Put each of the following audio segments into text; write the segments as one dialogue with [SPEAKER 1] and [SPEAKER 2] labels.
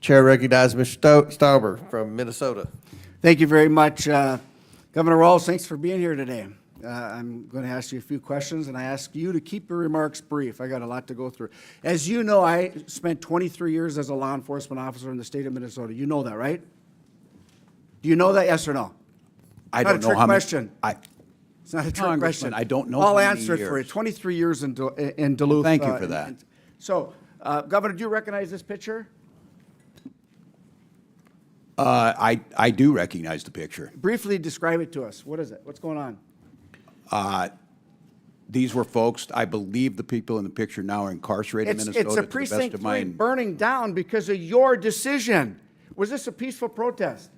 [SPEAKER 1] Chair recognizes Mr. Stauber from Minnesota.
[SPEAKER 2] Thank you very much. Governor Walz, thanks for being here today. I'm going to ask you a few questions, and I ask you to keep your remarks brief. I got a lot to go through. As you know, I spent 23 years as a law enforcement officer in the state of Minnesota. You know that, right? Do you know that, yes or no?
[SPEAKER 3] I don't know how many.
[SPEAKER 2] Question. It's not a trick question.
[SPEAKER 3] I don't know
[SPEAKER 2] I'll
[SPEAKER 3] how many
[SPEAKER 2] answer it for you.
[SPEAKER 3] years.
[SPEAKER 2] 23 years in Duluth.
[SPEAKER 3] Well, thank you for that.
[SPEAKER 2] So, Governor, do you recognize this picture?
[SPEAKER 3] I do recognize the picture.
[SPEAKER 2] Briefly describe it to us. What is it? What's going on?
[SPEAKER 3] These were folks, I believe the people in the picture now are incarcerated in Minnesota.
[SPEAKER 2] It's a
[SPEAKER 3] to the best
[SPEAKER 2] precinct
[SPEAKER 3] of
[SPEAKER 2] 3
[SPEAKER 3] my-
[SPEAKER 2] burning down because of your decision. Was this a peaceful protest?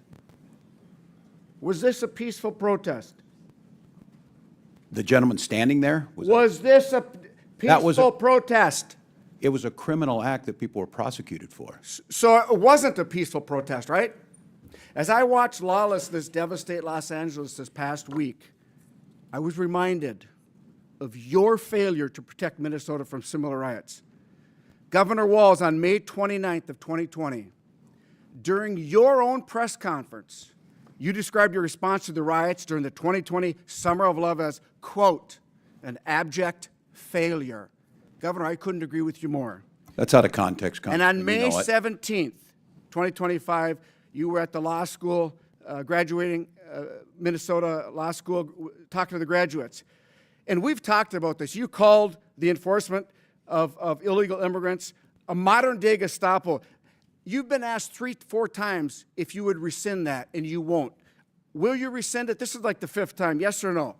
[SPEAKER 2] Was this a peaceful protest?
[SPEAKER 3] The gentleman standing there?
[SPEAKER 2] Was this a
[SPEAKER 3] That was a-
[SPEAKER 2] peaceful protest?
[SPEAKER 3] It was a criminal act that people were prosecuted for.
[SPEAKER 2] So it wasn't a peaceful protest, right? As I watched lawlessness devastate Los Angeles this past week, I was reminded of your failure to protect Minnesota from similar riots. Governor Walz, on May 29th of 2020, during your own press conference, you described your response to the riots during the 2020 Summer of Love as, quote, an abject failure. Governor, I couldn't agree with you more.
[SPEAKER 3] That's out of context.
[SPEAKER 2] And on May
[SPEAKER 3] You know it.
[SPEAKER 2] 17th, 2025, you were at the law school, graduating Minnesota Law School, talking to the graduates. And we've talked about this. You called the enforcement of illegal immigrants a modern-day Gestapo. You've been asked 3-4 times if you would rescind that, and you won't. Will you rescind it? This is like the 5th time, yes or no?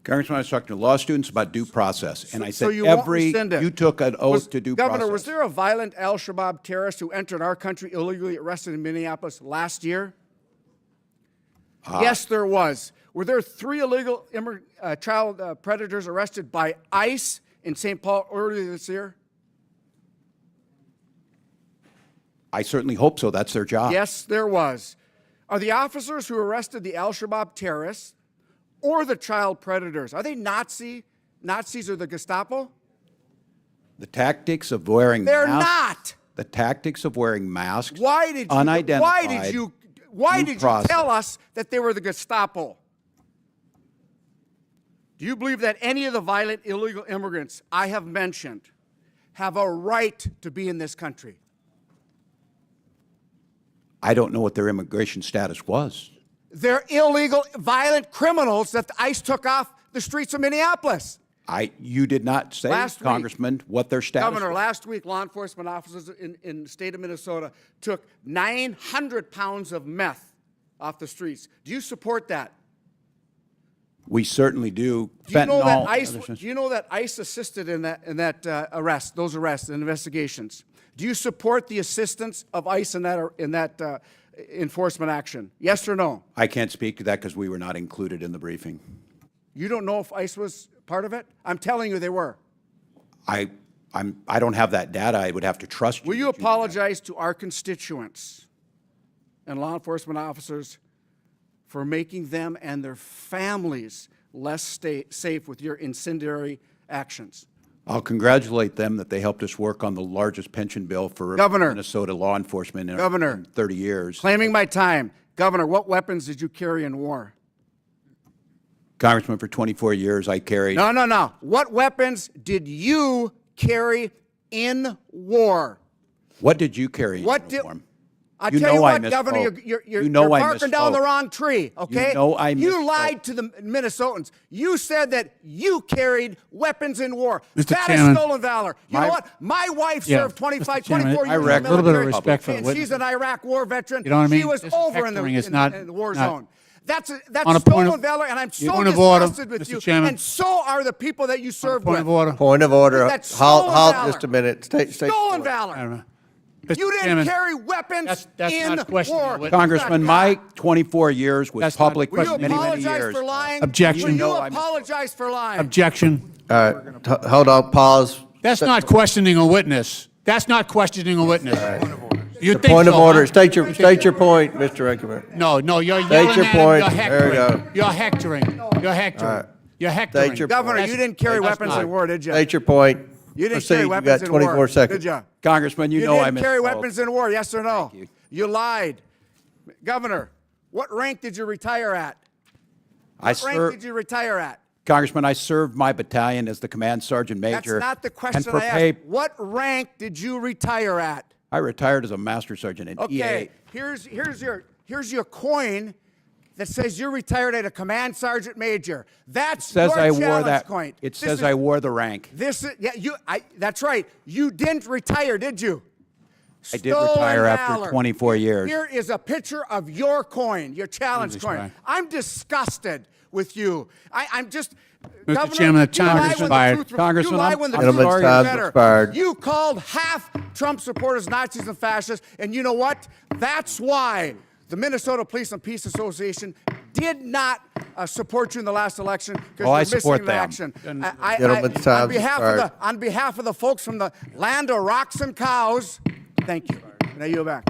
[SPEAKER 3] Congressman, I was talking to law students about due process, and I said
[SPEAKER 2] you won't rescind it.
[SPEAKER 3] you took an oath to due process.
[SPEAKER 2] Governor, was there a violent al-Shabaab terrorist who entered our country illegally arrested in Minneapolis last year? Yes, there was. Were there 3 illegal child predators arrested by ICE in St. Paul earlier this year?
[SPEAKER 3] I certainly hope so. That's their job.
[SPEAKER 2] Yes, there was. Are the officers who arrested the al-Shabaab terrorists or the child predators, are they Nazis or the Gestapo?
[SPEAKER 3] The tactics of wearing
[SPEAKER 2] They're
[SPEAKER 3] masks.
[SPEAKER 2] not.
[SPEAKER 3] The tactics of wearing masks.
[SPEAKER 2] Why did you tell us that they were the Gestapo? Do you believe that any of the violent illegal immigrants I have mentioned have a right to be in this country?
[SPEAKER 3] I don't know what their immigration status was.
[SPEAKER 2] They're illegal, violent criminals that ICE took off the streets of Minneapolis.
[SPEAKER 3] You did not say, Congressman, what their status
[SPEAKER 2] Governor,
[SPEAKER 3] was.
[SPEAKER 2] last week, law enforcement officers in the state of Minnesota took 900 pounds of meth off the streets. Do you support that?
[SPEAKER 3] We certainly do.
[SPEAKER 2] Do you know that ICE assisted in that arrest, those arrests and investigations? Do you support the assistance of ICE in that enforcement action? Yes or no?
[SPEAKER 3] I can't speak to that because we were not included in the briefing.
[SPEAKER 2] You don't know if ICE was part of it? I'm telling you they were.
[SPEAKER 3] I don't have that data. I would have to trust you.
[SPEAKER 2] Will you apologize to our constituents and law enforcement officers for making them and their families less safe with your incendiary actions?
[SPEAKER 3] I'll congratulate them that they helped us work on the largest pension bill for Minnesota law enforcement in 30 years.
[SPEAKER 2] Claiming my time. Governor, what weapons did you carry in war?
[SPEAKER 3] Congressman, for 24 years, I carried...
[SPEAKER 2] No. What weapons did you carry in war?
[SPEAKER 3] What did you carry in uniform?
[SPEAKER 2] I tell you what, Governor, you're barking down the wrong tree, okay?
[SPEAKER 3] You know I misspoke.
[SPEAKER 2] You lied to the Minnesotans. You said that you carried weapons in war. That is stolen valor. You know what? My wife served 24 years in the military.
[SPEAKER 4] A little bit of respect for the witness.
[SPEAKER 2] She's an Iraq war veteran.
[SPEAKER 4] You know what I mean?
[SPEAKER 2] She was over in the war zone. That's stolen valor, and I'm so disgusted with you. And so are the people that you served with.
[SPEAKER 1] Point of order.
[SPEAKER 2] That's stolen
[SPEAKER 1] Halt
[SPEAKER 2] valor.
[SPEAKER 1] just a minute.
[SPEAKER 2] Stolen valor. You didn't carry weapons in war.
[SPEAKER 3] Congressman, my 24 years was public for many years.
[SPEAKER 2] For lying?
[SPEAKER 4] Objection.
[SPEAKER 2] You apologize for lying.
[SPEAKER 4] Objection.
[SPEAKER 1] Hold on. Pause.
[SPEAKER 4] That's not questioning a witness. That's not questioning a witness. You think
[SPEAKER 1] Point of
[SPEAKER 4] so,
[SPEAKER 1] order.
[SPEAKER 4] huh?
[SPEAKER 1] State your point, Mr. Reckerman.
[SPEAKER 4] No, you're yelling
[SPEAKER 1] State your
[SPEAKER 4] at
[SPEAKER 1] point.
[SPEAKER 4] him.
[SPEAKER 1] There you go.
[SPEAKER 4] You're hectoring. You're hectoring. You're hectoring.
[SPEAKER 1] State your
[SPEAKER 2] Governor,
[SPEAKER 1] point.
[SPEAKER 2] you didn't carry weapons in war, did you?
[SPEAKER 1] State your point.
[SPEAKER 2] You didn't
[SPEAKER 1] Proceed.
[SPEAKER 2] carry
[SPEAKER 1] You
[SPEAKER 2] weapons
[SPEAKER 1] got
[SPEAKER 2] in war,
[SPEAKER 1] 24 seconds.
[SPEAKER 2] did you?
[SPEAKER 3] Congressman, you know I
[SPEAKER 2] didn't carry
[SPEAKER 3] misspoke.
[SPEAKER 2] weapons in war, yes or no?
[SPEAKER 3] Thank you.
[SPEAKER 2] You lied. Governor, what rank did you retire at? What rank did you retire at?
[SPEAKER 3] Congressman, I served my battalion as the command sergeant major.
[SPEAKER 2] That's not the
[SPEAKER 3] and
[SPEAKER 2] question
[SPEAKER 3] for
[SPEAKER 2] I
[SPEAKER 3] pay-
[SPEAKER 2] asked. What rank did you retire at?
[SPEAKER 3] I retired as a master sergeant in
[SPEAKER 2] Okay,
[SPEAKER 3] EA.
[SPEAKER 2] here's your coin that says you're retired at a command sergeant major. That's
[SPEAKER 3] Says
[SPEAKER 2] your
[SPEAKER 3] I wore
[SPEAKER 2] challenge
[SPEAKER 3] that.
[SPEAKER 2] coin.
[SPEAKER 3] It
[SPEAKER 2] This
[SPEAKER 3] says
[SPEAKER 2] is-
[SPEAKER 3] I wore the rank.
[SPEAKER 2] This is that's right. You didn't retire, did you?
[SPEAKER 3] I did retire after
[SPEAKER 2] valor.
[SPEAKER 3] 24 years.
[SPEAKER 2] Here is a picture of your coin, your challenge
[SPEAKER 4] Jesus
[SPEAKER 2] coin.
[SPEAKER 4] Christ.
[SPEAKER 2] I'm disgusted with you. I'm just.
[SPEAKER 4] Mr.
[SPEAKER 2] Governor,
[SPEAKER 4] Chairman, the
[SPEAKER 2] you
[SPEAKER 4] time
[SPEAKER 2] lie
[SPEAKER 4] has
[SPEAKER 2] when the
[SPEAKER 4] expired.
[SPEAKER 2] truth-
[SPEAKER 3] Congressman,
[SPEAKER 2] you lie
[SPEAKER 3] I'm-
[SPEAKER 2] when the
[SPEAKER 3] I'm
[SPEAKER 2] truth
[SPEAKER 1] Gentleman's
[SPEAKER 2] is
[SPEAKER 1] time's
[SPEAKER 2] better.
[SPEAKER 1] expired.
[SPEAKER 2] You called half Trump supporters Nazis and fascists, and you know what? That's why the Minnesota Police and Peace Association did not support you in the last election because
[SPEAKER 3] Well, I
[SPEAKER 2] you're
[SPEAKER 3] support
[SPEAKER 2] missing
[SPEAKER 3] them.
[SPEAKER 2] action.
[SPEAKER 1] Gentleman's time's expired.
[SPEAKER 2] On behalf of the folks from the land of rocks and cows, thank you. Now you go back.